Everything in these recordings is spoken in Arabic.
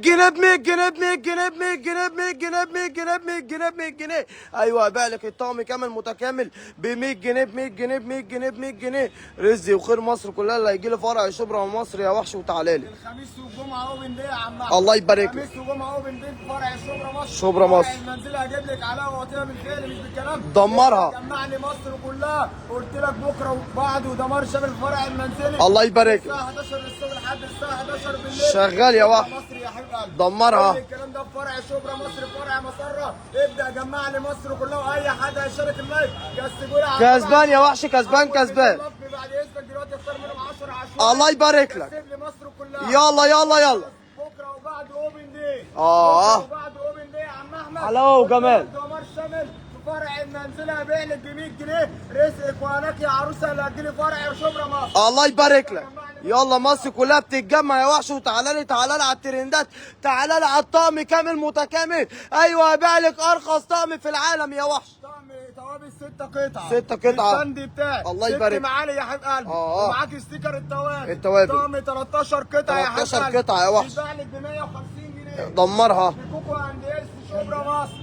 جنيه ب 100 جنيه ب 100 جنيه ب 100 جنيه ب 100 جنيه ب 100 جنيه ب 100 جنيه ب 100 جنيه. ايوه هبيع لك الطقم كامل متكامل ب 100 جنيه ب 100 جنيه ب 100 جنيه ب 100 جنيه. رزق وخير مصر كلها اللي هيجي لي فرع شبرا ومصر يا وحش وتعالى لي. الخميس والجمعه اوبن دي يا عم. الله يبارك لك. الخميس والجمعه اوبن دي في فرع شبرا مصر. شبرا مصر. فرع المنزل هجيب لك علاوه واطيه من خير مش بالكلام. دمرها. جمع لي مصر كلها. قلت لك بكره وبعده ودمار شامل فرع المنزلي. الله يبارك لك. الساعه 11 الصبح لحد الساعه 11 بالليل. شغال يا وحش. مصر يا حبيب قلبي. دمرها. كل الكلام ده في فرع شبرا مصر فرع مسره. ابدا جمع لي مصر كلها واي حد هيشارك اللايف كسبوا لي كسبان يا وحش كسبان كسبان. بعد اذنك دلوقتي اختار منهم 10 عشوائي. الله يبارك لك. كسب لي مصر كلها. يلا يلا يلا. بكره وبعد اوبن دي. اه بكره وبعد اوبن دي يا عم احمد. حلاوه وجمال. دمار شامل في فرع المنزل هبيع لك ب 100 جنيه. رزقك وهناك يا عروسه اللي هتجيلي فرع شبرا مصر. الله يبارك لك. يلا مصر كلها بتتجمع يا وحش وتعالى لي تعالى لي على الترندات. تعالى لي على الطقم كامل متكامل. ايوه هبيع لك ارخص طقم في العالم يا وحش. طقم توابل 6 قطع. 6 قطع. البند بتاعي. الله يبارك. معالي يا حبيب قلبي. ومعاك ستيكر التوابل. التوابل. طقم 13 قطعه يا حبيب 13 قطعه يا وحش. بيتباع لك ب 150 جنيه. دمرها. في كوكو عند شبرا مصر.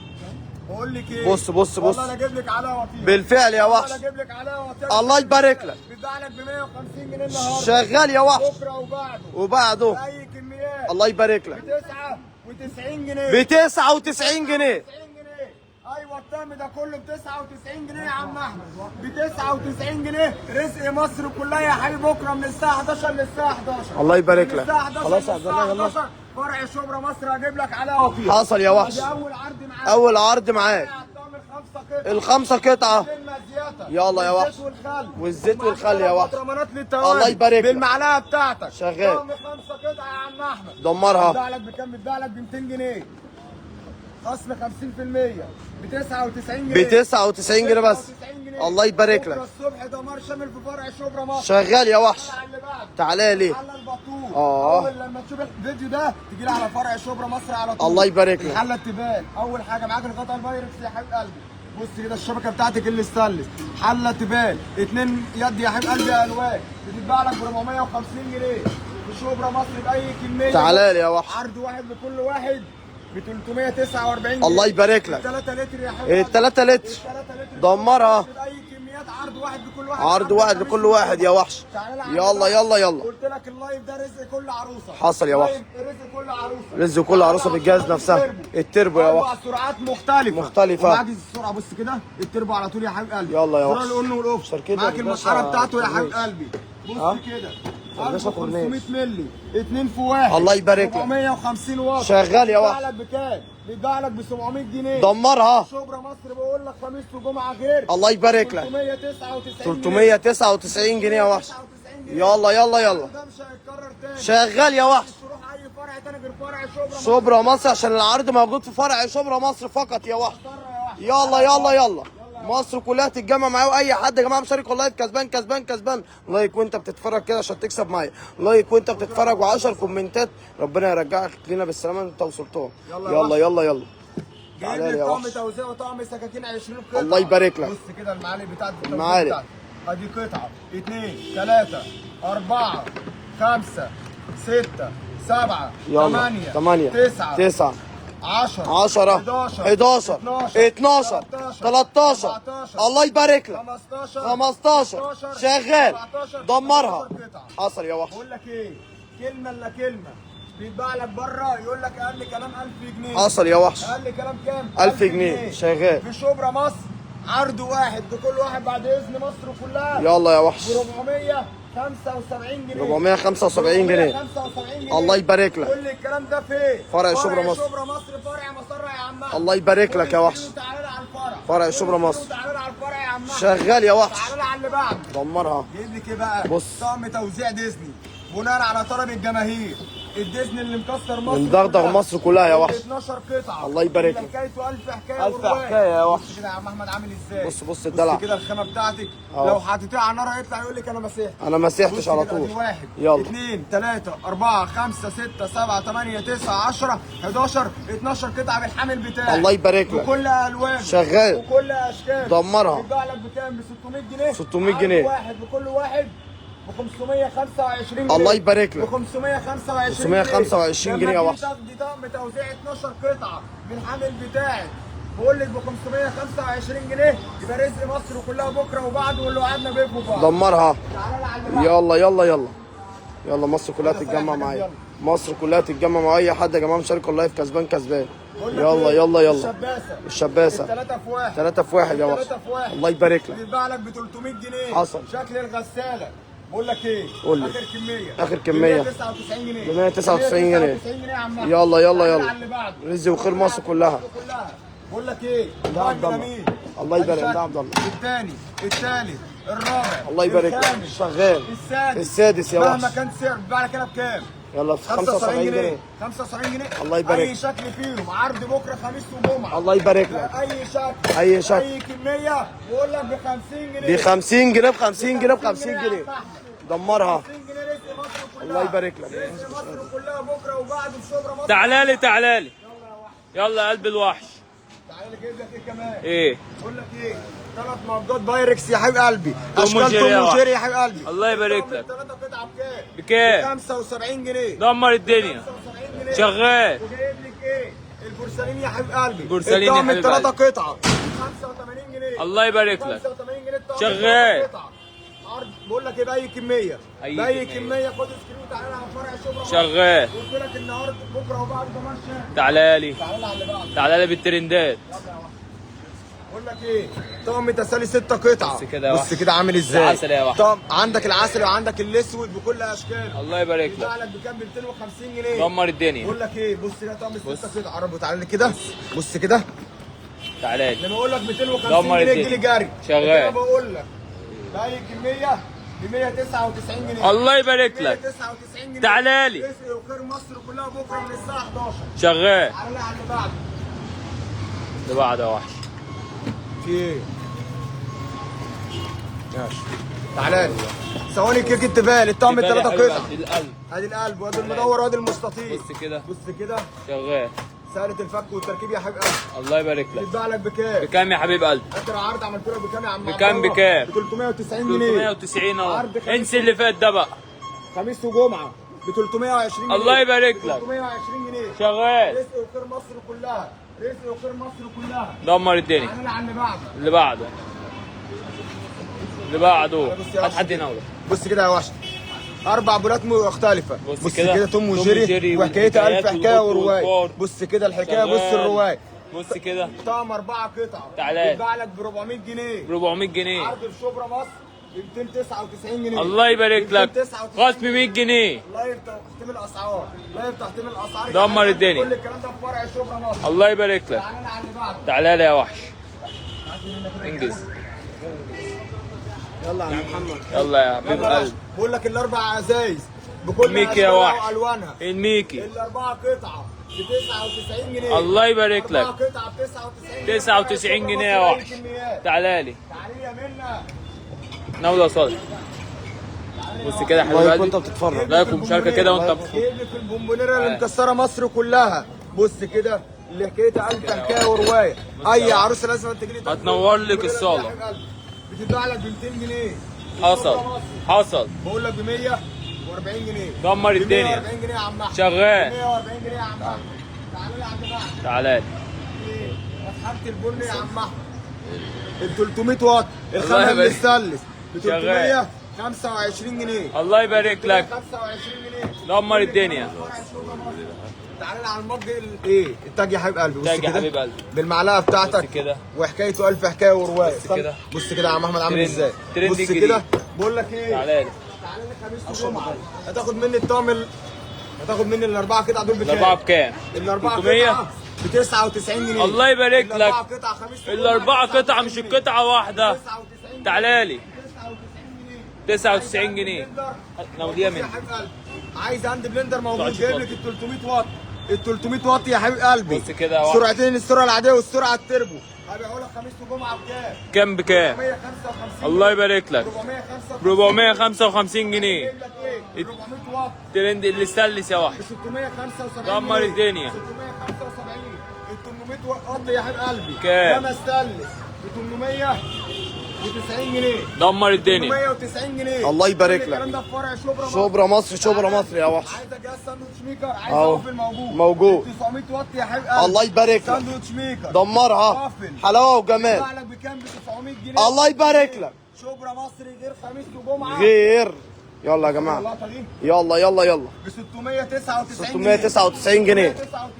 بقول لك ايه؟ بص بص بص. والله انا اجيب لك علاوه فيها. بالفعل يا وحش. والله انا اجيب لك علاوه فيها. الله يبارك لك. بيتباع لك ب 150 جنيه النهارده. شغال يا وحش. بكره وبعده. وبعده. اي كميات. الله يبارك لك. ب 99 جنيه. ب 99 جنيه. ايوه الطقم ده كله ب 99 جنيه يا عم احمد. ب 99 جنيه. رزق مصر كلها يا حبيبي بكره من الساعه 11 للساعه 11. الله يبارك لك. من الساعه 11 خلاص يا للساعه عبد الله 11 فرع شبرا مصر هجيب لك علاوه فيها. حصل يا وحش. اول عرض معاك. اول عرض معاك. الخمسة قطعة. يلا يا وحش. والزيت والخل يا وحش. الله يبارك لك. بالمعلقه بتاعتك. شغال. 5 قطعه يا عم احمد. دمرها. بتباع لك بكام؟ بتباع لك ب 200 جنيه. خصم 50% ب 99 جنيه. ب 99 جنيه بس. الله يبارك لك. الصبح دمار شامل في فرع شبرا مصر. شغال يا وحش. تعالى لي. على البطول. اه. اول لما تشوف الفيديو ده تيجي لي على فرع شبرا مصر على طول. الله يبارك لك. الحله تبان. اول حاجه معاك القطع الفايركس يا حبيب قلبي. بص كده الشبكه بتاعتك اللي ستانلس. حله تبان 2 يد يا حبيب قلبي الوان. بتتباع لك ب 450 جنيه في شبرا مصر باي كميه. تعالى لي يا وحش. عرض واحد لكل واحد ب 349 جنيه. الله يبارك لك. 3 لتر يا حبيبي. 3 لتر. دمرها. اي كميات عرض واحد لكل واحد. عرض واحد لكل واحد يا وحش. يلا يلا يلا. قلت لك اللايف ده رزق كل عروسه. حصل يا وحش. رزق كل عروسه. رزق كل عروسه بالجهاز نفسها. التربو يا وحش. سرعات مختلفه. ومعاك السرعه بص كده التربو على طول يا حبيب قلبي. يلا يا وحش. السرعه الاون والاوف. معاك المسحره بتاعته يا حبيب قلبي. بص كده 1500 مللي 2 في 1. الله يبارك لك. 450 واط. شغال يا وحش. بيتباع لك بكام؟ بيتباع لك ب 700 جنيه. دمرها. شبرا مصر بقول لك خميس وجمعه غير. الله يبارك لك. 399 جنيه يا وحش. يلا يلا يلا. ده مش هيتكرر تاني. شغال يا وحش. تروح اي فرع تاني غير فرع شبرا. شبرا مصر عشان العرض موجود في فرع شبرا مصر فقط يا وحش. يلا يلا يلا. مصر كلها تتجمع معايا واي حد يا جماعه مشارك والله كسبان كسبان كسبان. لايك وانت بتتفرج كده عشان تكسب معايا. لايك وانت بتتفرج و10 كومنتات. ربنا يرجعك لينا بالسلامه انت وصلتهم. يلا يلا يلا. جايب لي طقم توزيع وطقم سكاكين 20 قطعه. الله يبارك لك. بص كده المعالق بتاعت المعالق. ادي قطعه 2 3 4 5 6 7 8 9 10 11 12 13 الله يبارك لك. 15 شغال. دمرها. حصل يا وحش. بقول لك ايه كلمه الا كلمه بيتباع لك بره يقول لك اقل كلام 1000 جنيه. حصل يا وحش. اقل كلام كام؟ 1000 جنيه شغال في شبرا مصر. عرض واحد لكل واحد بعد اذن مصر كلها. يلا يا وحش. ب 475 جنيه. 475 جنيه. الله يبارك لك. كل الكلام ده فين؟ فرع شبرا مصر. شبرا مصر فرع مسرة يا عم. الله يبارك لك يا وحش. تعالى على الفرع. فرع شبرا مصر. تعالى على الفرع يا عم. شغال يا وحش. تعالى على اللي بعده. دمرها. جايب لك ايه بقى؟ بص. طقم توزيع ديزني بناء على طلب الجماهير. الديزني اللي مكسر مصر مدغدغ مصر كلها يا وحش. 12 قطعه. الله يبارك لك. حكايته 1000 حكايه. 1000 حكايه يا وحش. بص كده يا عم احمد عامل ازاي. بص الدلع. بص كده الخامه بتاعتك. لو حطيتيها على النار هيطلع يقول لك انا مسيحي. انا مسيحتش على طول. 1 يلا 2 3 4 5 6 7 8 9 10 11 12 قطعه بالحامل بتاعك. الله يبارك لك. بكل الوان. شغال. وكل اشكال. دمرها. بيتباع لك بكام؟ ب 600 جنيه. 600 جنيه. واحد بكل واحد ب 525 جنيه. الله يبارك لك. ب 525 525 جنيه يا وحش. دي طقم توزيع 12 قطعه من حامل بتاعي. بقول لك ب 525 جنيه يبقى رزق مصر كلها بكره وبعد واللي قعدنا بيه بعض. دمرها. تعالى على اللي بعده. يلا يلا يلا يلا مصر كلها تتجمع معايا. مصر كلها تتجمع مع اي حد يا جماعه مشارك اللايف كسبان كسبان. يلا يلا يلا. الشباسه 3 في 1. 3 في 1 يا وحش. 3 في 1. الله يبارك لك. بيتباع لك ب 300 جنيه. حصل. شكل الغساله. بقول لك ايه؟ قول لي. اخر كميه. آخر كمية. 199 جنيه. 199 جنيه. 199 جنيه يا عم أحمد. يلا يلا تعالى يلا. على اللي بعده. رزق وخير مصر كلها. بقول لك ايه؟ ده عبد الله. الله يبارك ده عبد الله. الثاني الثالث الرابع الله يبارك لك. الخامس شغال. السادس يا مهما وحش. كان سعر بيتباع لك هنا بكام؟ يلا في 75 جنيه. 75 جنيه. الله يبارك. اي شكل فيهم عرض بكره خميس وجمعه. الله يبارك لك. اي شكل أي شكل. اي كميه بقول لك ب 50 جنيه. ب 50 جنيه ب 50 جنيه ب 50 جنيه. دمرها. 50 جنيه رزق مصر كلها. الله يبارك لك. رزق مصر كلها بكره وبعد في شبرا مصر. تعالى لي يلا يا قلب الوحش. تعالى جايب لك ايه كمان؟ ايه بقول لك ايه؟ 3 مجات بايركس يا حبيب قلبي. توم اشكال وجيري يا توم واحد. وجيري يا حبيب قلبي. الله يبارك لك. 3 قطعه بكام؟ بكام؟ 75 جنيه. دمر الدنيا. 75 جنيه. شغال. وجايب لك ايه؟ البورسلين يا حبيب قلبي. البورسلين يا الطقم حبيب 3 قلبي. قطعه 85 جنيه. الله يبارك لك. 85 جنيه الطقم. شغال. 3 قطع. عرض بقول لك ايه باي كميه. أي باي كمية. كميه خد سكرين وتعالى على فرع شبرا. شغال. قلت لك النهارده بكره وبعد ضمان شهر. تعالى لي تعالى على اللي بعده. تعالى لي بالترندات. بقول لك ايه؟ طقم تسالي 6 قطع. بص كده يا بص وحش. كده عامل ازاي؟ العسل يا وحش. طقم عندك العسل وعندك الاسود بكل اشكاله. الله يبارك بيتباع لك. لك بكام؟ ب 250 جنيه. دمر الدنيا. بقول لك ايه؟ بص كده طقم 6 قطع. قرب وتعالى لي كده. بص كده. تعالى لي. لما اقول لك 250 دمر جنيه الدنيا. تجيلي جري. شغال. انا بقول لك باي كميه ب 199 جنيه. الله يبارك لك. 199 جنيه. تعالى لي. رزق وخير مصر كلها بكره من الساعه 11. شغال. تعالى على اللي بعده. اللي بعده يا وحش. في ايه؟ ماشي. تعالى لي. ثواني كيك التبال الطقم يبقى لي 3 حبيب قطع. قلبي القلب. ادي القلب وادي المدور وادي المستطيل. بص كده. بص كده. شغال. سهلة الفك والتركيب يا حبيب قلبي. الله يبارك لك. بيتباع لك بكام؟ بكام يا حبيب قلبي؟ اخر عرض عملت لك بكام يا عم؟ بكام عبد الله؟ بكام؟ ب 390 جنيه. 390 اهو. عرض خميس انسى اللي فات ده بقى. خميس وجمعه ب 320 جنيه. الله يبارك لك. 320 جنيه. شغال. رزق وخير مصر كلها. رزق وخير مصر كلها. دمر الدنيا. تعالى على اللي بعده. اللي بعده. اللي بعده. بص يا هات وحش. حد يناوله. بص كده يا وحش. 4 بولات مختلفة. بص كده كده. توم توم وجيري وجيري وحكايتها ألف والحكايات حكاية والبط ورواية. والفار. بص كده الحكاية شغال. بص الرواية. بص كده. طقم 4 قطع. تعالى. بيتباع لك ب 400 جنيه. ب 400 جنيه. عرض في شبرا مصر ب 299 جنيه. الله يبارك لك. 299 خصم 100 جنيه. الله يفتح تحتم الاسعار. الله يفتح تحتم الاسعار. دمر الدنيا. كل الكلام ده في فرع شبرا مصر. الله يبارك لك. تعالى على اللي بعده. تعالى لي يا وحش. انجز. يلا يا محمد. يلا يا حبيب قلبي. بقول لك الاربع ازايز بكل ميكي يا اشكالها وحش. والوانها. الميكي. الاربعه قطعه ب 99 جنيه. الله يبارك لك. 4 قطعه ب 99 جنيه. 99 جنيه يا وحش. تعالى لي. تعالى يا منى. ناولة صالح. بص كده يا حبيب لايك قلبي. وانت بتتفرج. لايك ومشاركه كده وانت جايب لك البونبونيره اللي مكسره مصر كلها. بص كده اللي حكايتها ألف حكايه وروايه. اي عروسه لازم تجي لي هتنور لك الصالة. بتتباع لك ب 200 جنيه. حصل. حصل. بقول لك ب 140 جنيه. دمر الدنيا. 140 جنيه يا عم احمد. شغال. 140 جنيه يا عم احمد. تعالى لي عند بعض. تعالى لي. ايه؟ مسحبة البن يا عم احمد. ال 300 واط الخامة الله اللي يبارك. استانلس ب شغال. 325 جنيه. الله يبارك لك. 25 جنيه. دمر الدنيا. تعالى على المج ايه؟ التاج يا حبيب قلبي. بص تاج يا كده. حبيب قلبي. بالمعلقه بتاعتك. بص كده. وحكايته ألف حكايه وروايه. بص كده. بص كده يا عم احمد عامل ترند. ازاي. ترند بص جديد. كده بقول لك ايه؟ تعالى لي. تعالى لي خميس وجمعه. هتاخد مني الطقم هتاخد مني الاربعه قطع دول بكام؟ الأربعة بكام؟ الاربعه 300. قطع ب 99 جنيه. الله يبارك لك. الاربعه قطع خميس وجمعة الأربعة 99 قطعة مش جنيه. القطعة واحدة. 99 جنيه. تعالى لي. 99 99 جنيه. بلندر. ناوليها بص مني. يا حبيب قلبي. عايز عندي بلندر موجود طلعش جايب فاضي. لك ال 300 واط. ال 300 واط يا حبيب قلبي. بص كده يا واحد. سرعتين السرعه العاديه والسرعه التربو. هبيعه لك خميس وجمعه بكام؟ كام بكام؟ 455. الله يبارك لك. 455. 455 جنيه. جايب لك ايه؟ 400 واط ترند اللي استلس يا ب وحش. 675. دمر جنيه. الدنيا. 675. ال 800 واط يا حبيب قلبي. كام؟ ده استانلس ب 800 جنيه. دمر الدنيا. 890 جنيه. الله يبارك لك. الكلام ده في فرع شبرا شبرا مصر، شبرا مصر يا وحش. عايزه جهاز ساندوتش ميكر، عايز أهو. وافل موجود. موجود. 900 واط يا حبيب قلبي. الله يبارك لك. ساندوتش ميكر. دمرها. وافل. حلاوه وجمال. يطلع لك بكام؟ ب 900 جنيه. الله يبارك لك. شبرا مصر غير خميس وجمعه. غير. يلا يا جماعه. اللقطه دي يلا يلا يلا. ب 699 699 جنيه.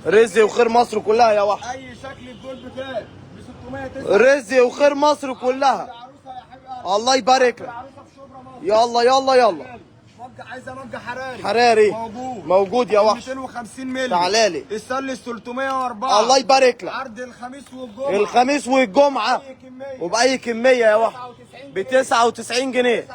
رزق وخير مصر كلها يا وحش. اي شكل الدول بكام؟ ب 699. رزق وخير مصر كلها. العروسه يا حبيب قلبي. الله يبارك لك. العروسه في شبرا مصر. يلا يلا يلا. مج عايزه مج حراري. حراري. موجود. موجود يا وحش. 250 مللي. تعالى لي. السلس 304. الله يبارك لك. عرض الخميس والجمعه. الخميس والجمعه. أي كمية. وبأي كمية يا وحش. ب 99 جنيه.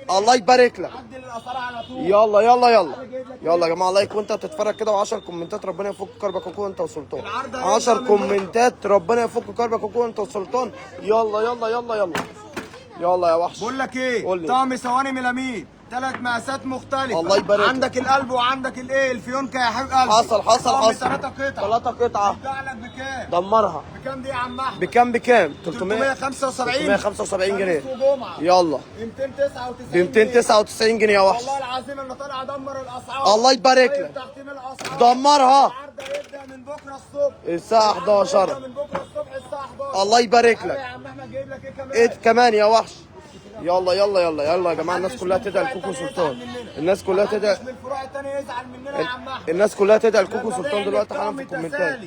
الله يبارك لك. عدل الاسعار على طول. يلا يلا يلا. يلا يا جماعه لايك وانت بتتفرج كده و10 كومنتات ربنا يفك كربك وكون انت وسلطان. 10 كومنتات ربنا يفك كربك وكون انت وسلطان. يلا يلا يلا يلا. يلا يا وحش. بقول لك ايه؟ قول لي. طقم ثواني ميلامين 3 مقاسات مختلفة. الله يبارك لك. عندك القلب وعندك الايه؟ الفيونكة يا حبيب قلبي. حصل حصل طقم حصل. 3 قطع. 3 قطعة. يرجع لك بكام؟ دمرها. بكام دي يا عم احمد؟ بكام بكام؟ 375 375 جنيه. خميس وجمعة. يلا. ب 299 ب 299 جنيه يا وحش. والله العظيم اللي طالع دمر الاسعار. الله يبارك طيب لك. تحطيم الاسعار. دمرها. العرض هيبدا من بكره الصبح. الساعة 11. هيبدأ من بكره الصبح الساعة 11. الله يبارك يا لك. عم احمد جايب لك ايه كمان؟ ايه كمان يا وحش؟ يلا يلا يلا يلا يا جماعه الناس كلها تدعي لكوكو سلطان. الناس كلها تدعي. من الفروع الثانيه يزعل مننا يا عم احمد. الناس كلها تدعي لكوكو سلطان دلوقتي حالا في الكومنتات.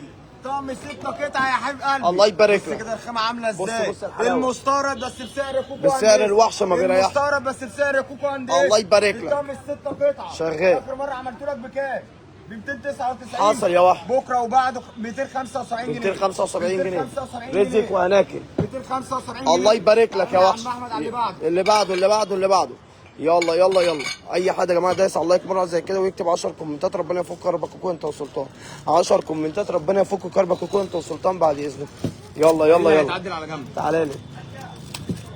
طقم 6 قطع يا حبيب قلبي. الله يبارك بص لك. كده الخامه عامله ازاي. بص الحلاوة. المستورد بس بسعر كوكو بسعر هندسة. الوحش ما بيريحش. المستورد بس بسعر كوكو هندسة. الله يبارك لك. طقم 6 قطع شغال. اخر مره عملت لك بكام؟ ب 299. حصل يا وحش. بكره وبعده 275 جنيه. 275 جنيه. 275 جنيه. رزق وهناكل. 275 جنيه. الله يبارك لك يا وحش. عم احمد على اللي بعده. اللي بعده اللي بعده اللي بعده. يلا يلا يلا. اي حد يا جماعه دايس على اللايك مره زي كده ويكتب 10 كومنتات ربنا يفك كربك وكون انت وسلطان. 10 كومنتات ربنا يفك كربك وكون انت وسلطان بعد اذنك. يلا يلا يلا. تعدل على جنب. تعالى لي.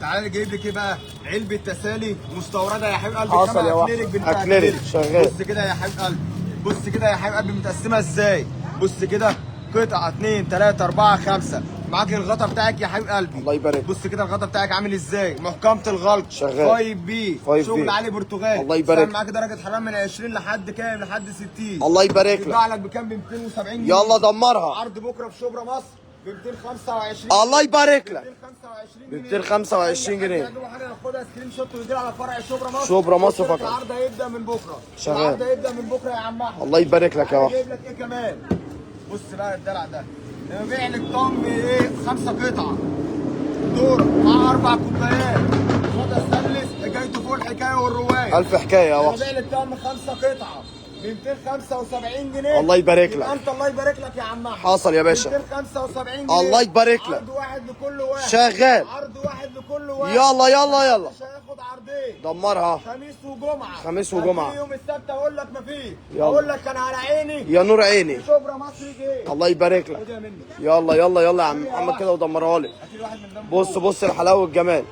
تعالى جايب لك ايه بقى؟ علبه تسالي مستورده يا حبيب قلبي. حصل خامة يا وحش. أكريليك بنت أكريليك. شغال. بص كده يا حبيب قلبي. بص كده يا حبيب قلبي متقسمه ازاي؟ بص كده قطعه 2 3 4 5. معاك الغطا بتاعك يا حبيب قلبي. الله يبارك. بص كده الغطا بتاعك عامل ازاي؟ محكمه الغلق. شغال. 5 بي. 5 شغل بي. عالي برتغالي. الله يبارك. معاك درجه حراره من 20 لحد كام؟ لحد 60. الله يبارك لك. يطلع لك بكام؟ ب 270 جنيه. يلا دمرها. عرض بكره في شبرا مصر ب 225. الله يبارك لك. 225 ب 225 جنيه. يعجبه حاجه ياخدها سكرين شوت ويدير على فرع شبرا مصر. شبرا مصر فقط. العرض هيبدا من بكره. شغال. العرض هيبدا من بكره يا عم احمد. الله يبارك لك يا وحش. جايب لك ايه كمان؟ بص بقى الدلع ده. انا بيع لك طقم ايه؟ 5 قطع. دور مع 4 كوبايات. غدا ستانلس حكايته فوق الحكايه والروايه. الف حكايه يا انا وحش. بيع لك طقم 5 قطعه ب 275 جنيه. الله يبارك لك. يبقى انت الله يبارك لك يا عم احمد. حصل يا باشا. 275 جنيه. الله يبارك لك. عرض واحد لكل واحد. شغال. عرض واحد لكل واحد. يلا يلا يلا. مش هياخد عرضين. دمرها. خميس وجمعه. خميس وجمعة. هتيجي يوم السبت اقول لك مفيش. يلا. اقول لك كان على عيني. يا نور عيني. شبرا مصر جه. الله يبارك لك. خدها مني. يلا يلا يلا يا عم محمد كده ودمرها لي. هاتي واحد من دم. بص بص الحلاوه والجمال.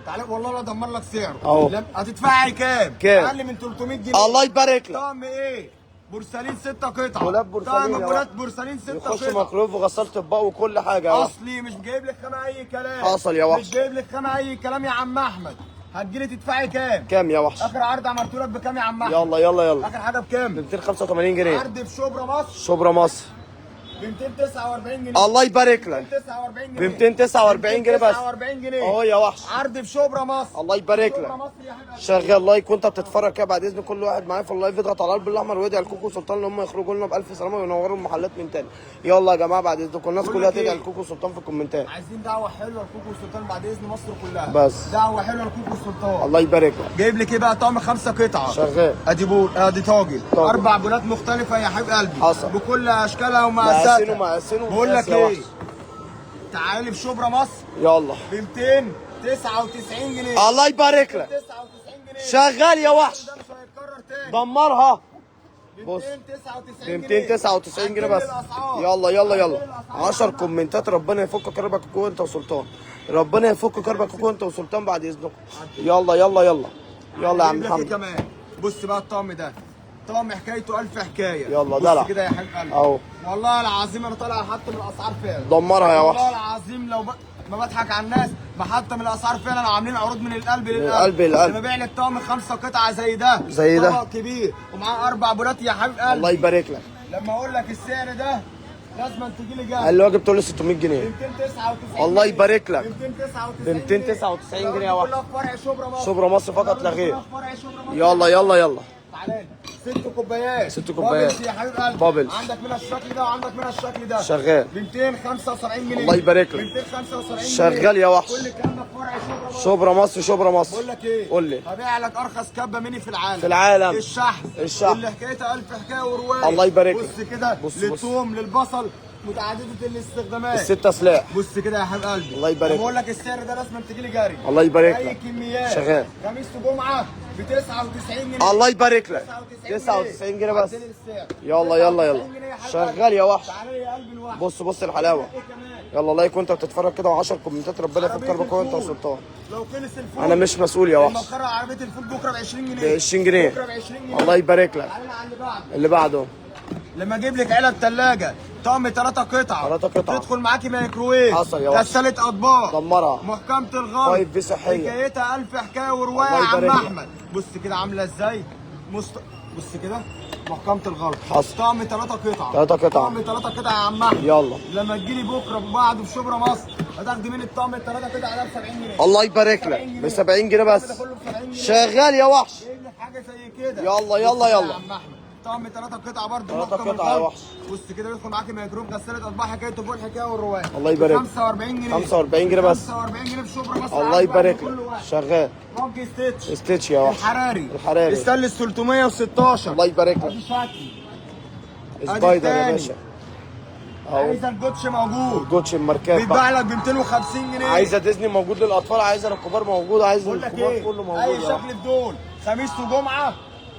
تعالى والله لا ادمر لك سعره. اهو. هتدفعي كام؟ كام؟ اقل من 300 جنيه. الله يبارك لك. طقم ايه؟ بورسلين 6 قطع. دولاب بورسلين يا طقم واحد. بورسلين 6 يخش قطع. ميكرويف وغسالة اطباق وكل حاجه يا واحد. اصلي مش جايب لك خامه اي كلام. حصل يا وحش. مش جايب لك خامه اي كلام يا عم احمد. هتجيلي تدفعي كام؟ كام يا وحش؟ اخر عرض عملته لك بكام يا عم احمد؟ يلا يلا يلا. اخر حاجه ب بكام؟ 285 جنيه. عرض في شبرا مصر شبرا مصر. ب 249 جنيه. الله يبارك لك. 249 ب جنيه. 249 جنيه بس. 249 جنيه. اهو يا وحش. عرض في شبرا مصر. الله يبارك شبرا لك. مصر يا حبيبي. شغال لايك وانت بتتفرج كده بعد اذن كل واحد معايا في اللايف يضغط على القلب الاحمر ويدعي لكوكو سلطان ان هم يخرجوا لنا بالف سلامه وينوروا المحلات من تاني. يلا يا جماعه بعد اذنكم الناس بقول كلها لك ايه؟ تدعي لكوكو سلطان في الكومنتات. عايزين دعوه حلوه لكوكو سلطان بعد اذن مصر كلها. بس. دعوه حلوه لكوكو سلطان. الله يبارك لك. جايب لك ايه بقى؟ طقم 5 قطع. شغال. ادي بول ادي طاجن. طاجن. 4 بولات مختلفه يا حبيب قلبي. حصل. بكل اشكالها مقاسين ومقاساتها. ومقاسين بقول لك يا ايه؟ وحش. تعالي في شبرا مصر يلا. ب 299 جنيه. الله يبارك لك. 99 جنيه. شغال يا وحش. ده مش هيتكرر تاني. دمرها. بص. 299 ب 299 جنيه بس. يلا يلا يلا. 10 كومنتات ربنا يفك كربك وانت وسلطان. ربنا يفك كربك وانت وسلطان بعد اذنكم. يلا يلا يلا. يلا يا عم محمد. كمان بص بقى الطقم ده. طقم حكايته 1000 حكايه. يلا بص دلع. كده يا حبيب قلبي. اهو. والله العظيم انا طالع حتى من الاسعار فعلا. دمرها يا والله وحش. العظيم لو ما بضحك على الناس، محطه من الاسعار فعلا عاملين عروض من القلب للقلب. القلب للقلب. لما بيع لك طقم 5 قطع زي ده، زي ده. طبق كبير ومعاه 4 بولات يا حبيب قلبي. الله يبارك لك. لما اقول لك السعر ده لازم تيجي لي جنب. اللي واجب تقول لي 600 جنيه. 299. الله يبارك لك. 299 ب 299 جنيه يا واحد. كلها في فرع شبرا مصر. شبرا مصر فقط لا غير. كلها في فرع شبرا مصر. يلا يلا يلا. تعالى 6 كوبايات. 6 كوبايات. بابلز يا حبيب قلبي. بابلز. عندك منها الشكل ده وعندك منها الشكل ده. شغال. ب 275 جنيه. الله يبارك لك. 275 جنيه. شغال يا وحش. كل الكلام ده في فرع شبرا مصر. شبرا مصر شبرا مصر. بقول لك ايه؟ قول لي. هبيع لك ارخص كبه مني في العالم. في العالم. الشحن. الشحن. اللي حكايتها 1000 حكايه وروايه. الله يبارك لك. بص كده. بص. للثوم للبصل متعدده الاستخدامات. الستة سلاح. بص كده يا حبيب قلبي. الله يبارك لك. بقول لك السعر ده لازم تيجي لي جري. الله يبارك اي لك. كميات. شغال. خميس وجمعه ب 99 جنيه. الله يبارك لك. 99 جنيه بس. يلا يلا يلا. شغال يا وحش. تعالى يا قلبي الواحد. بص بص الحلاوه. ايه كمان؟ يلا لايك وانت بتتفرج كده و10 كومنتات ربنا يفكر بك وانت وسلطان. لو خلص الفول انا مش مسؤول يا وحش. المقرة عربيه الفول بكره ب 20 جنيه. ب 20 جنيه. بكره ب 20 جنيه. الله يبارك لك. تعالى على اللي بعده. اللي بعده. لما اجيب لك علب ثلاجه طقم 3 قطع 3 قطع. تدخل معاكي مايكروويف. حصل يا وحش. غساله اطباق. دمرها. محكمه الغلط. 5 صحيه. حكايتها 1000 حكايه وروايه الله يا عم يبارك لك. احمد. بص كده عامله ازاي. بص كده محكمه الغلط. حصل. طقم 3 قطع. 3 قطع. طقم 3 قطع يا عم احمد. يلا. لما تجيلي بكره وبعده في شبرا مصر هتاخدي مني الطقم ال3 قطع ده ب 70 جنيه. الله يبارك لك. ب 70 جنيه بس. ده كله ب 70 جنيه. شغال يا وحش. جايب لك حاجه زي كده. يلا يلا بص كده يلا. يا عم احمد طقم 3 قطع برضه. 3 محكم قطع يا الغلط. وحش. بص كده يدخل معاكي ميكروب غساله اطباق حكايته فوق الحكايه والروايه. الله يبارك لك. 45 جنيه. 45 جنيه بس. 45 جنيه في شبرا مصر. الله يبارك لك. شغال. ممكن ستيتش. ستيتش يا وحش. الحراري. استانلس 316. الله يبارك ادي لك. شكل. سبايدر يا التاني. باشا. اهو. عايزه الجوتش موجود. الجوتش الماركات بيتباع بقى. لك ب 250 جنيه. عايزه ديزني موجود للاطفال، عايزه للكبار موجود، عايزه بقول لك للكبار ايه؟ كله موجود. اي شكل في دول خميس وجمعه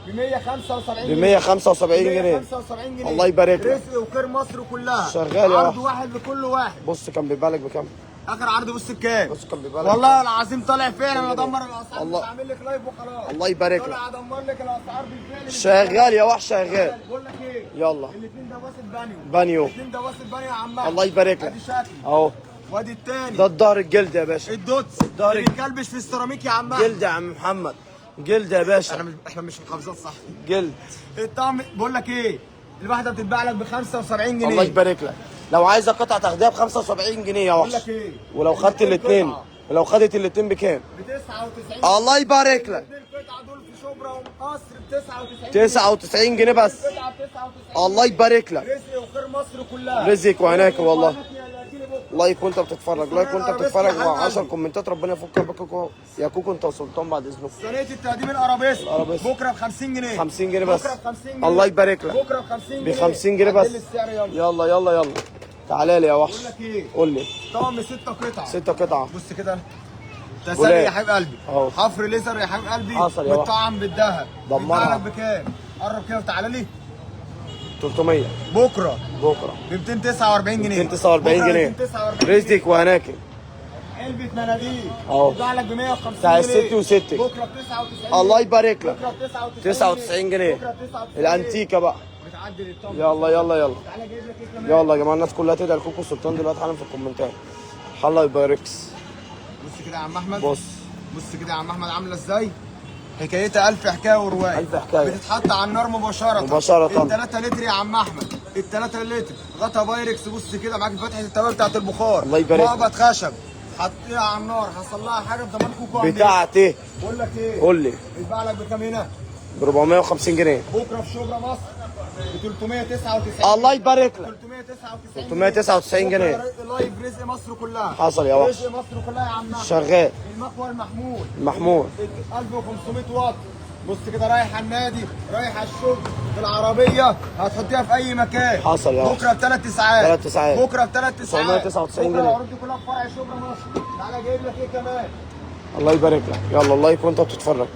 ب 175 ب جنيه. 175 جنيه. 175 جنيه. الله يبارك لك. رزق وخير مصر كلها. شغال يا عرض وحش. واحد لكل واحد. بص كان بيبيع لك بكام؟ اخر عرض بص بكام؟ بص كان بيبيع لك والله العظيم طالع فعلا انا ادمر الاسعار. الله. مش هعمل لك لايف وخلاص. الله يبارك لك. طالع ادمر لك الاسعار بالفعل. شغال يا وحش شغال. بقول لك ايه؟ يلا. الاثنين ده واسط بانيو. بانيو. الاثنين ده واسط بانيو يا عم أحمد. الله يبارك لك. ادي شكل. اهو. وادي الثاني. ده الظهر الجلد يا باشا. الدوتس. الدار اللي بيكلبش في السيراميك يا عم أحمد. جلد يا عم محمد. جلد يا باشا. احنا مش محافظات صح. جلد. الطقم بقول لك ايه؟ الواحده بتتباع لك ب 75 جنيه. الله يبارك لك. لو عايزه قطعه تاخديها ب 75 جنيه يا بقول وحش. لك ايه؟ ولو خدت الاثنين، ولو خدت الاثنين بكام؟ ب 99. الله يبارك لك. الاثنين قطعه دول في شبرا ومقصر ب 99. 99 جنيه بس. قطعه ب 99. الله يبارك لك. رزق وخير مصر كلها. رزقك وعناك والله. يا اللي هتجيلي بكرة. لايك وانت بتتفرج، لايك وانت بتتفرج، و10 كومنتات ربنا يفك بكم يا كوكو انت وسلطان بعد اذنكم. صينيه التقديم الارابيسك الأرابيسك. بكره ب 50 جنيه. 50 جنيه بس. بكره ب 50 جنيه. الله يبارك لك. بكره ب 50 جنيه. ب 50 جنيه بس. عدل السعر يلا. يلا يلا يلا. تعالى لي يا وحش. بقول لك ايه؟ قول لي. طقم 6 قطع. 6 قطع. بص كده تسلي ولاد. يا حبيب قلبي. اهو. حفر ليزر يا حبيب قلبي. حصل يا وحش. متطعم بالذهب. دمرها. بيتباع لك بكام؟ قرب كده وتعالى لي 300 بكره بكره ب 249 جنيه. 249 بكرة جنيه. ب 249 رزقك وهناكي. علبة مناديل اهو. بيتباع لك ب 150 جنيه. بتاع الست وستك. بكره ب 99. الله يبارك لك. بكره ب 99 جنيه. بكره ب 99 الانتيكه بقى. بتعدي للطقم. يلا يلا يلا. تعالى جايب لك ايه كمان؟ يلا يا جماعه الناس كلها تدعي لكوكو سلطان دلوقتي حالا في الكومنتات. الله يباركس. بص كده يا عم احمد. بص. بص كده يا عم احمد عامله ازاي؟ حكايتها 1000 حكايه وروايه. 1000 حكاية. بتتحط على النار مباشره. مباشرة. ال 3 لتر يا عم احمد. ال 3 لتر غطا بايركس. بص كده معاك فتحه التوابل بتاعت البخار. الله يبارك لك. مقبض خشب. حطيها على النار حصل لها حاجه بضمان كوكو. بتاعتي. بقول لك ايه؟ قول لي. بيتباع لك بكام هنا؟ ب 450 جنيه. بكره في شبرا مصر ب 399. الله يبارك لك. 399 399 جنيه. بكرة لايف رزق مصر كلها. حصل يا وحش. رزق مصر كلها يا عم أحمد. شغال. المكوى المحمول. محمود. 1500 واط. بص كده رايح على النادي رايح على الشغل في العربيه هتحطيها في اي مكان. حصل يا وحش. بكره ب3 ساعات. 3 ساعات. بكره ب3 ساعات. 999 بكره جنيه. العروض دي كلها في فرع شبرا مصر. تعالى جايب لك ايه كمان؟ الله يبارك لك. يلا لايك وانت بتتفرج.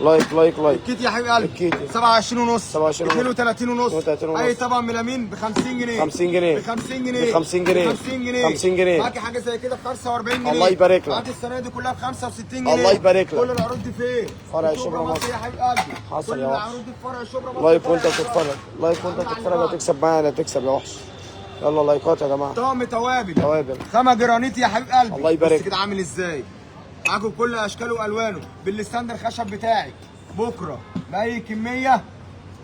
لايك لايك لايك. الكيت يا حبيب قلبي. الكيت. 27 ونص. 27 ونص. 32 ونص. 32 ونص. اي طبق ميلامين ب 50 جنيه. 50 جنيه. ب 50 جنيه. ب 50 جنيه. ب 50 جنيه. 50 جنيه. معاكي حاجه زي كده ب 45 جنيه. الله يبارك لك. معاكي السنه دي كلها ب 65 جنيه. الله يبارك لك. كل العروض دي فين؟ فرع في شبرا مصر. يا حبيب قلبي. حصل كل يا وحش. العروض دي في فرع شبرا مصر. لايك وانت فرع بتتفرج. لايك وانت بتتفرج هتكسب معايا، لا تكسب يا وحش. يلا لايكات يا جماعه. طقم توابل. توابل. خامه جرانيت يا حبيب قلبي. الله يبارك. بص كده عامل ازاي. معاكم كل اشكاله والوانه بالستاند الخشب بتاعي. بكره باي كميه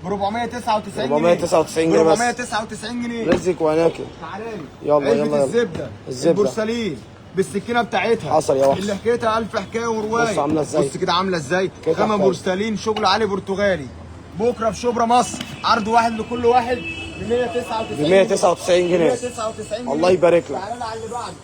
ب 499 جنيه. 499 جنيه بس. 499 جنيه. رزق وهناكل. تعالى لي. يلا علبة يلا. الزبده. البورسلين بالسكينه بتاعتها. حصل يا وحش. اللي حكيتها الف حكايه وروايه. بص عامله ازاي. بص كده عامله ازاي. كده خامه بورسلين شغل عالي برتغالي. بكره في شبرا مصر عرض واحد لكل واحد ب 199 ب 199 جنيه. 199 جنيه. الله يبارك لك. تعالى على اللي بعده.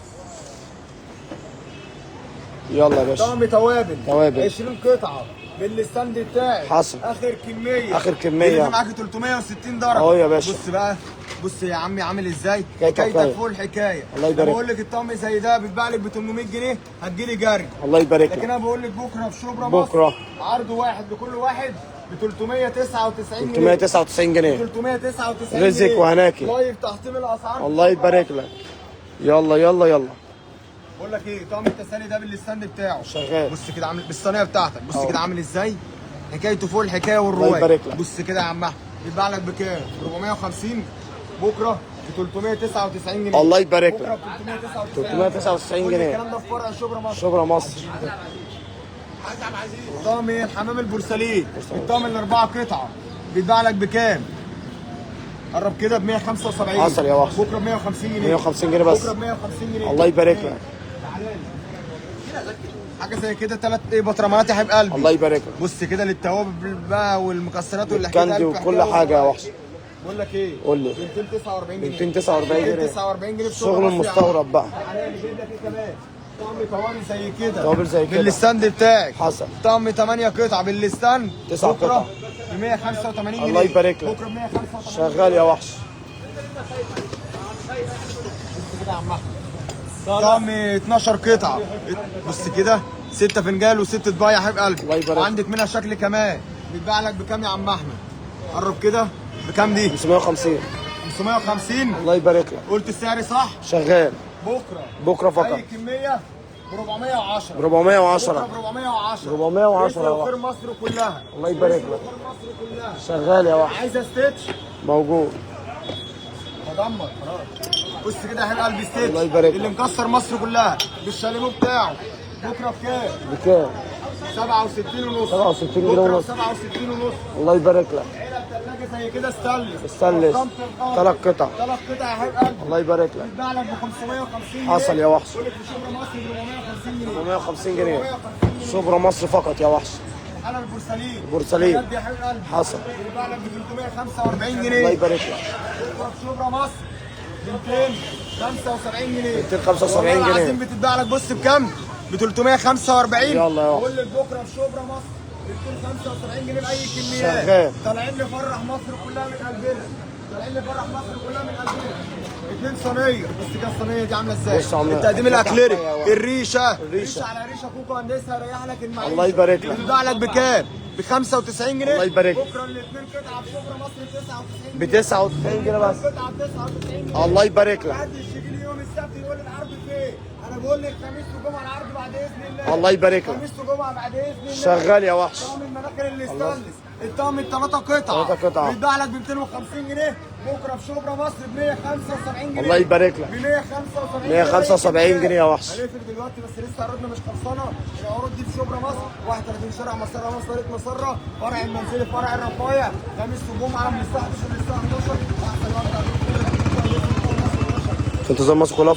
يلا يا باشا. طقم توابل. توابل. 20 قطعه بالستاند بتاعي. حصل. اخر كميه. اخر كميه. معاك 360 درجه. اهو يا باشا. بص بقى. بص يا عمي عامل ازاي. حكايتك حكايتك فوق الحكايه. الله يبارك. بقول لك الطقم زي ده بيتباع لك ب 800 جنيه هتجيلي جري. الله يبارك لكن لك. انا بقول لك بكره في شبرا بكرة. مصر عرض واحد لكل واحد ب 399 جنيه. 399 جنيه. 399 رزق جنيه. وهناكي. لايف تحطيم الاسعار. الله يبارك لك. يلا يلا يلا. بقول لك ايه طقم التسالي ده بالستاند بتاعه شغال. بص كده عامل بالصينيه بتاعتك. بص أهو. كده عامل ازاي. حكايته فوق الحكايه الله والروايه. يبارك لك. بص كده يا عم احمد بيتباع لك بكام؟ 450 بكره ب 399 جنيه. الله يبارك بكره لك. ب 399 399 كل جنيه. الكلام ده في فرع شبرا مصر. شبرا مصر. طقم الحمام البورسلين الطقم الاربعه قطعه بيتباع لك بكام؟ قرب كده ب 175. حصل يا وحش. بكره ب 150 جنيه. 150 جنيه بس. بكره ب 150 جنيه. الله يبارك لك. تعالى لي. حاجه زي كده 3 بطرمانات يا حبيب قلبي. الله يبارك لك. بص كده للتوابل بقى والمكسرات الكاندي وكل حاجه يا وحش. بقول لك ايه؟ قول لي. 249 جنيه. 249 جنيه. 249 جنيه في شغل المستورد بقى. تعالى جايب لك ايه كمان؟ طقم توابل زي كده. توابل زي كده. بالستاند بتاعك. حصل. طقم 8 قطع بالستاند. 9 قطع. بكره ب 185 جنيه. الله يبارك لك. بكره ب 185. شغال يا وحش. بص كده يا عم احمد. طقم 12 قطعه. بص كده 6 فنجان و6 اطباق يا حبيب قلبي. الله يبارك. وعندك منها شكل كمان. بيتباع لك بكام يا عم احمد؟ قرب كده بكام دي؟ 550. 550. الله يبارك لك. قلت السعر صح؟ شغال. بكره فقط. اي كميه ب 410. ب 410. ب 410. 410 يا خير وحش. مصر كلها. الله يبارك لك. خير مصر كلها. شغال يا وحش. عايزه ستيتش؟ موجود. هدمر خلاص. بص كده يا حبيب قلبي ستيتش. الله يبارك اللي لك. مكسر مصر كلها بالشاليمو بتاعه. بكره بكام؟ بكام؟ 67 ونص. 67 جنيه ونص. 67 ونص. الله يبارك لك. علب ثلاجه زي كده ستانلس. ستانلس. 3 قطع. 3 قطع يا حبيب قلبي. الله يبارك لك. بيتباع لك ب 550 جنيه. حصل يا وحش. بقول لك في شبرا مصر ب 450 جنيه. 450 جنيه. 450 جنيه. شبرا مصر فقط يا وحش. انا البورسلين. البورسلين. بجد يا حبيب قلبي. حصل. بيتباع لك ب 345 جنيه. الله يبارك لك. بكره في شبرا مصر ب 275 جنيه. 275 والله جنيه. العظيم بتتباع لك بص بكام؟ ب 345. يلا يا وحش. بقول لك بكره في شبرا مصر ب 275 جنيه باي كميات. شغال. طالعين نفرح مصر كلها من قلبنا. طالعين نفرح مصر كلها من قلبنا. 2 صينيه. بص كده الصينيه دي عامله ازاي؟ بص عاملة. التقديم الاكليري. يا وحش. الريشه. الريشة. على ريشه كوكو هندسه ريح لك المعيشه. الله يبارك لك. بتتباع لك بكام؟ ب 95 جنيه. الله يبارك لك. بكره الاثنين قطعه في شبرا مصر ب 99 ب 99 جنيه بس. قطعه ب 99 جنيه. الله يبارك لك. محدش يجي لي يوم السبت يقول لي العرض فين؟ انا بقول لك خميس وجمعه العرض بعد اذن الله. الله يبارك لك. خميس وجمعه بعد اذن الله. شغال يا وحش. طقم المناخير اللي استانلس. الطقم الثلاثه قطعه. 3 قطع. بيتباع لك ب 250 جنيه. بكره في شبرا مصر ب 175 جنيه. الله يبارك لك. ب 175 175 جنيه يا وحش. هنقفل دلوقتي بس لسه عروضنا مش خلصانه. العروض دي في شبرا مصر 31 شارع مسره مصر مسره فرع المنزلي فرع الرفايع خميس وجمعه من الساعه 11 للساعه 11. احسن وقت في انتظار مصر كلها.